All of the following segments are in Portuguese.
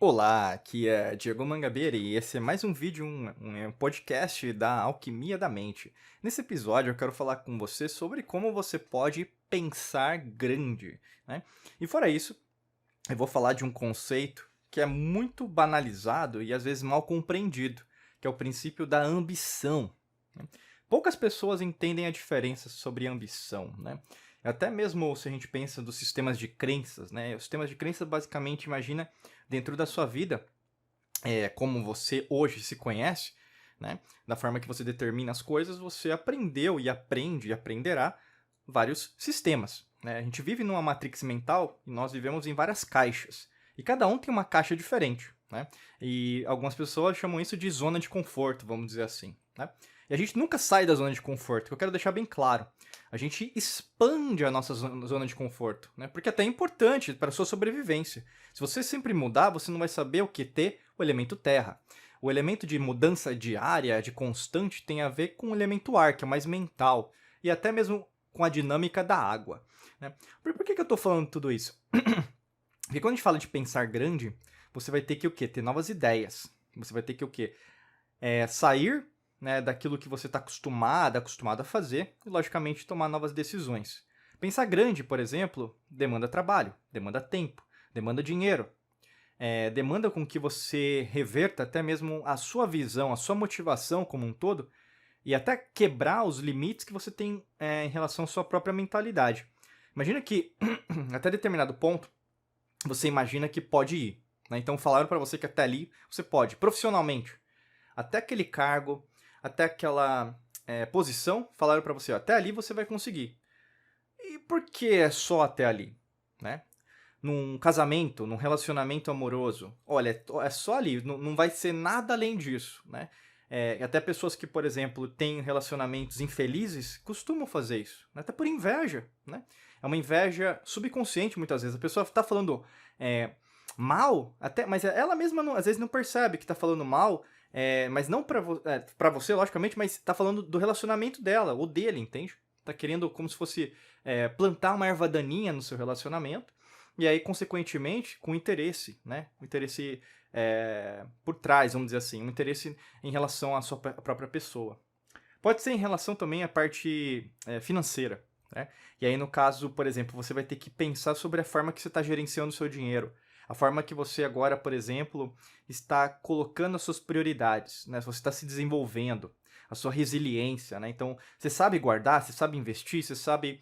Olá, aqui é Diego Mangabeira e esse é mais um vídeo, um podcast da Alquimia da Mente. Nesse episódio eu quero falar com você sobre como você pode pensar grande, né? E fora isso, eu vou falar de um conceito que é muito banalizado e às vezes mal compreendido, que é o princípio da ambição, né? Poucas pessoas entendem a diferença sobre ambição, né? Até mesmo se a gente pensa dos sistemas de crenças, né? Os sistemas de crenças basicamente imagina dentro da sua vida, como você hoje se conhece, né? Da forma que você determina as coisas, você aprendeu e aprende e aprenderá vários sistemas, né? A gente vive numa matrix mental e nós vivemos em várias caixas. E cada um tem uma caixa diferente, né? E algumas pessoas chamam isso de zona de conforto, vamos dizer assim, né? E a gente nunca sai da zona de conforto, que eu quero deixar bem claro. A gente expande a nossa zona de conforto, né? Porque até é importante para a sua sobrevivência. Se você sempre mudar, você não vai saber o que ter o elemento terra. O elemento de mudança diária, de constante, tem a ver com o elemento ar, que é mais mental. E até mesmo com a dinâmica da água, né? Por que eu estou falando tudo isso? Porque quando a gente fala de pensar grande, você vai ter que o quê? Ter novas ideias. Você vai ter que o quê? Sair, né, daquilo que você está acostumado a fazer e, logicamente, tomar novas decisões. Pensar grande, por exemplo, demanda trabalho, demanda tempo, demanda dinheiro. Demanda com que você reverta até mesmo a sua visão, a sua motivação como um todo e até quebrar os limites que você tem em relação à sua própria mentalidade. Imagina que, até determinado ponto, você imagina que pode ir, né? Então falaram para você que até ali você pode, profissionalmente. Até aquele cargo, até aquela posição, falaram para você, ó, até ali você vai conseguir. E por que é só até ali, né? Num casamento, num relacionamento amoroso, olha, é só ali, não vai ser nada além disso, né? Até pessoas que, por exemplo, têm relacionamentos infelizes costumam fazer isso, né? Até por inveja, né? É uma inveja subconsciente muitas vezes. A pessoa está falando mal, até, mas ela mesma às vezes não percebe que está falando mal, mas não para você, logicamente, mas está falando do relacionamento dela ou dele, entende? Tá querendo como se fosse plantar uma erva daninha no seu relacionamento e aí, consequentemente, com interesse, né? Um interesse por trás, vamos dizer assim, um interesse em relação à sua própria pessoa. Pode ser em relação também à parte financeira, né? E aí, no caso, por exemplo, você vai ter que pensar sobre a forma que você está gerenciando o seu dinheiro. A forma que você agora, por exemplo, está colocando as suas prioridades, né? Você está se desenvolvendo, a sua resiliência, né? Então, você sabe guardar, você sabe investir, você sabe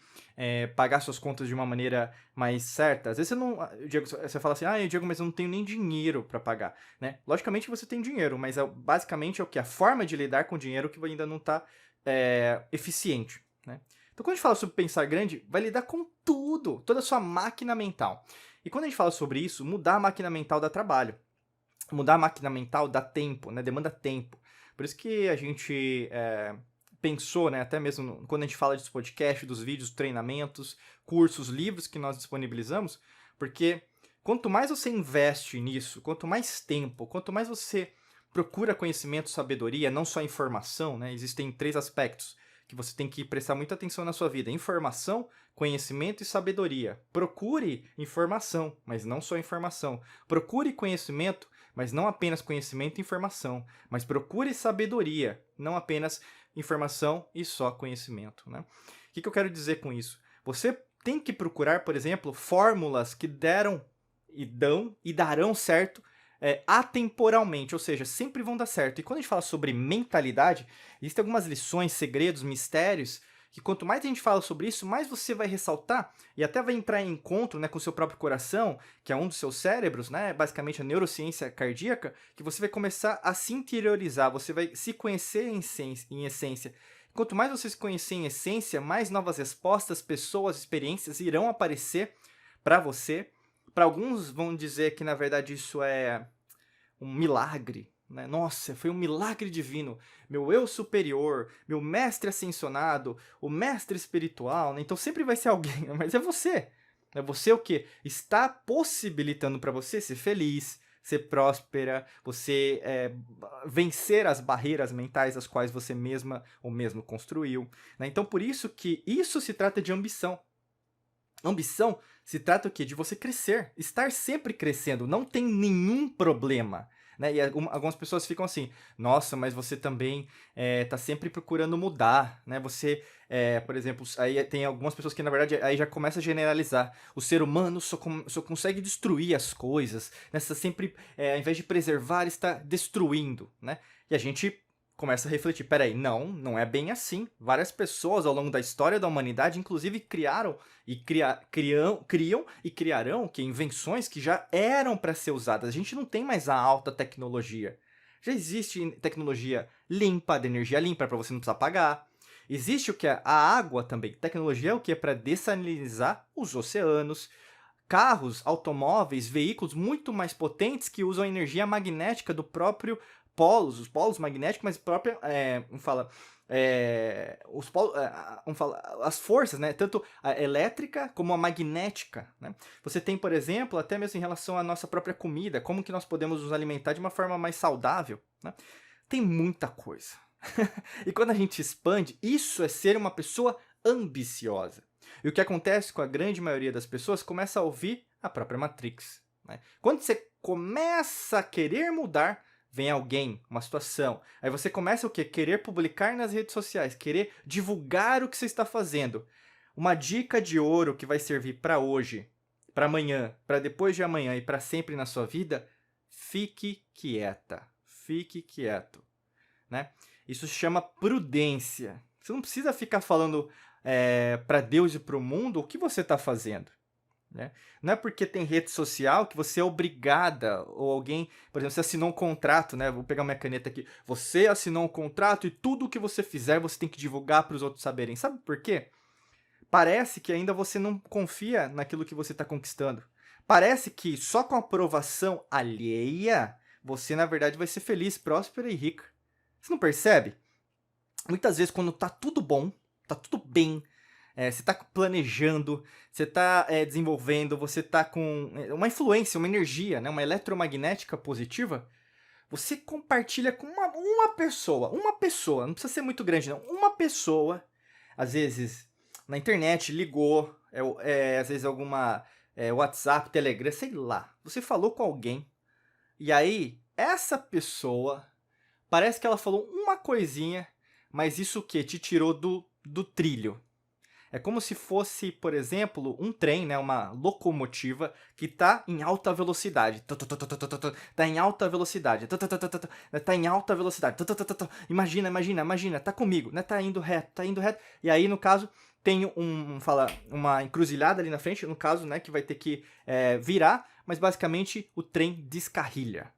pagar suas contas de uma maneira mais certa. Às vezes você não, Diego, você fala assim, Diego, mas eu não tenho nem dinheiro para pagar, né? Logicamente você tem dinheiro, mas basicamente é o que? A forma de lidar com o dinheiro que ainda não está eficiente, né? Então, quando a gente fala sobre pensar grande, vai lidar com tudo, toda a sua máquina mental. E quando a gente fala sobre isso, mudar a máquina mental dá trabalho. Mudar a máquina mental dá tempo, né? Demanda tempo. Por isso que a gente pensou, né? Até mesmo quando a gente fala dos podcasts, dos vídeos, treinamentos, cursos, livros que nós disponibilizamos, porque quanto mais você investe nisso, quanto mais tempo, quanto mais você procura conhecimento, sabedoria, não só informação, né? Existem três aspectos que você tem que prestar muita atenção na sua vida: informação, conhecimento e sabedoria. Procure informação, mas não só informação. Procure conhecimento, mas não apenas conhecimento e informação, mas procure sabedoria, não apenas informação e só conhecimento, né? O que eu quero dizer com isso? Você tem que procurar, por exemplo, fórmulas que deram e dão e darão certo atemporalmente, ou seja, sempre vão dar certo. E quando a gente fala sobre mentalidade, existem algumas lições, segredos, mistérios, que quanto mais a gente fala sobre isso, mais você vai ressaltar e até vai entrar em encontro, né, com o seu próprio coração, que é um dos seus cérebros, né, basicamente a neurociência cardíaca, que você vai começar a se interiorizar, você vai se conhecer em essência. Quanto mais você se conhecer em essência, mais novas respostas, pessoas, experiências irão aparecer para você. Para alguns vão dizer que na verdade isso é um milagre, né? Nossa, foi um milagre divino. Meu eu superior, meu mestre ascensionado, o mestre espiritual, né? Então sempre vai ser alguém, mas é você. É você o que está possibilitando para você ser feliz, ser próspera, você vencer as barreiras mentais as quais você mesma ou mesmo construiu, né? Então por isso que isso se trata de ambição. Ambição se trata o quê? De você crescer, estar sempre crescendo, não tem nenhum problema. Né? E algumas pessoas ficam assim, nossa, mas você também tá sempre procurando mudar, né? Você, por exemplo, aí tem algumas pessoas que, na verdade, aí já começa a generalizar. O ser humano só consegue destruir as coisas, né? Você sempre, ao invés de preservar, está destruindo, né? E a gente começa a refletir, peraí, não é bem assim. Várias pessoas ao longo da história da humanidade, inclusive, criaram e criam e criarão invenções que já eram para ser usadas. A gente não tem mais a alta tecnologia. Já existe tecnologia limpa, de energia limpa, para você não precisar pagar. Existe o que é a água também. Tecnologia é o que é para dessalinizar os oceanos. Carros, automóveis, veículos muito mais potentes que usam a energia magnética do próprio os polos magnéticos, mas própria, vamos falar, os polos, vamos falar, as forças, né, tanto a elétrica como a magnética, né? Você tem, por exemplo, até mesmo em relação à nossa própria comida, como que nós podemos nos alimentar de uma forma mais saudável, né? Tem muita coisa. E quando a gente expande, isso é ser uma pessoa ambiciosa. E o que acontece com a grande maioria das pessoas começa a ouvir a própria Matrix, né? Quando você começa a querer mudar, vem alguém, uma situação. Aí você começa o quê? Querer publicar nas redes sociais, querer divulgar o que você está fazendo. Uma dica de ouro que vai servir para hoje, para amanhã, para depois de amanhã e para sempre na sua vida, fique quieta, fique quieto, né? Isso se chama prudência. Você não precisa ficar falando para Deus e para o mundo o que você está fazendo. Né? Não é porque tem rede social que você é obrigada, ou alguém, por exemplo, você assinou um contrato, né? Vou pegar minha caneta aqui. Você assinou um contrato e tudo o que você fizer você tem que divulgar para os outros saberem. Sabe por quê? Parece que ainda você não confia naquilo que você está conquistando. Parece que só com a aprovação alheia você, na verdade, vai ser feliz, próspera e rica. Você não percebe? Muitas vezes, quando tá tudo bom, tá tudo bem, você está planejando, você está desenvolvendo, você está com uma influência, uma energia, né, uma eletromagnética positiva, você compartilha com uma pessoa, não precisa ser muito grande não, uma pessoa, às vezes na internet, ligou, às vezes alguma WhatsApp, Telegram, sei lá, você falou com alguém, e aí essa pessoa, parece que ela falou uma coisinha, mas isso o quê? Te tirou do trilho. É como se fosse, por exemplo, um trem, né, uma locomotiva que está em alta velocidade. Está em alta velocidade. Está em alta velocidade. Imagina, tá comigo, né? Tá indo reto. E aí, no caso, tem uma encruzilhada ali na frente, no caso, né, que vai ter que virar, mas basicamente o trem descarrilha.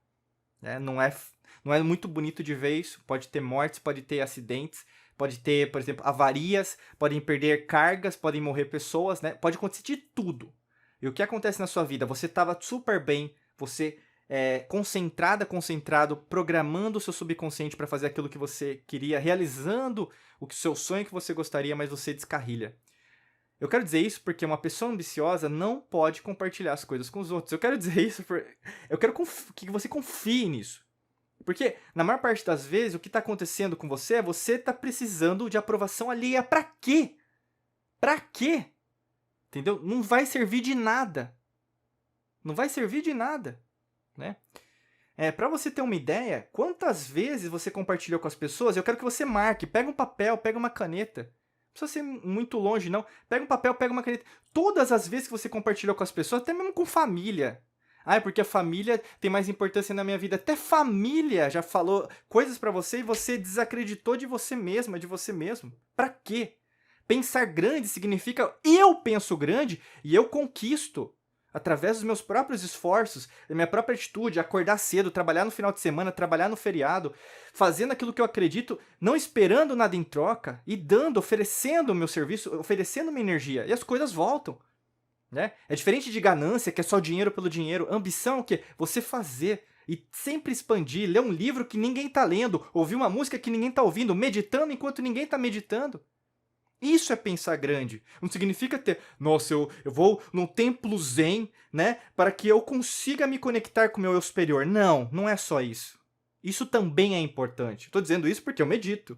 Né? Não é muito bonito de ver isso, pode ter mortes, pode ter acidentes, pode ter, por exemplo, avarias, podem perder cargas, podem morrer pessoas, né? Pode acontecer de tudo. E o que acontece na sua vida? Você estava super bem, você concentrado, programando o seu subconsciente para fazer aquilo que você queria, realizando o seu sonho que você gostaria, mas você descarrilha. Eu quero dizer isso porque uma pessoa ambiciosa não pode compartilhar as coisas com os outros. Eu quero dizer isso porque eu quero que você confie nisso. Porque, na maior parte das vezes, o que está acontecendo com você está precisando de aprovação alheia. Pra quê? Pra quê? Entendeu? Não vai servir de nada. Não vai servir de nada. Né? Para você ter uma ideia, quantas vezes você compartilhou com as pessoas, eu quero que você marque. Pega um papel, pega uma caneta. Não precisa ser muito longe, não. Pega um papel, pega uma caneta. Todas as vezes que você compartilhou com as pessoas, até mesmo com família. Ah, é porque a família tem mais importância na minha vida. Até família já falou coisas pra você e você desacreditou de você mesma, de você mesmo. Pra quê? Pensar grande significa eu penso grande e eu conquisto. Através dos meus próprios esforços, da minha própria atitude, acordar cedo, trabalhar no final de semana, trabalhar no feriado, fazendo aquilo que eu acredito, não esperando nada em troca, e dando, oferecendo o meu serviço, oferecendo minha energia, e as coisas voltam. Né? É diferente de ganância, que é só dinheiro pelo dinheiro. Ambição é o quê? Você fazer e sempre expandir, ler um livro que ninguém está lendo, ouvir uma música que ninguém está ouvindo, meditando enquanto ninguém está meditando. Isso é pensar grande. Não significa ter, nossa, eu vou num templo zen, né, para que eu consiga me conectar com o meu eu superior. Não é só isso. Isso também é importante. Estou dizendo isso porque eu medito.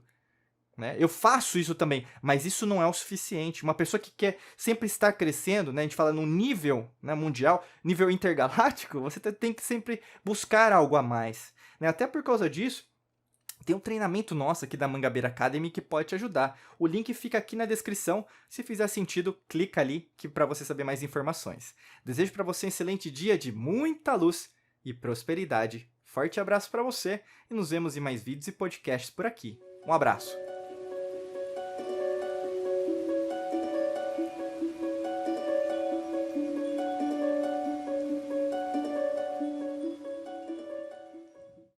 né? Eu faço isso também, mas isso não é o suficiente. Uma pessoa que quer sempre estar crescendo, né? A gente fala num nível, né, mundial, nível intergaláctico, você tem que sempre buscar algo a mais, né? Até por causa disso, tem um treinamento nosso aqui da Mangabeira Academy que pode te ajudar. O link fica aqui na descrição. Se fizer sentido, clica ali que para você saber mais informações. Desejo para você um excelente dia de muita luz e prosperidade. Forte abraço para você e nos vemos em mais vídeos e podcasts por aqui. Um abraço.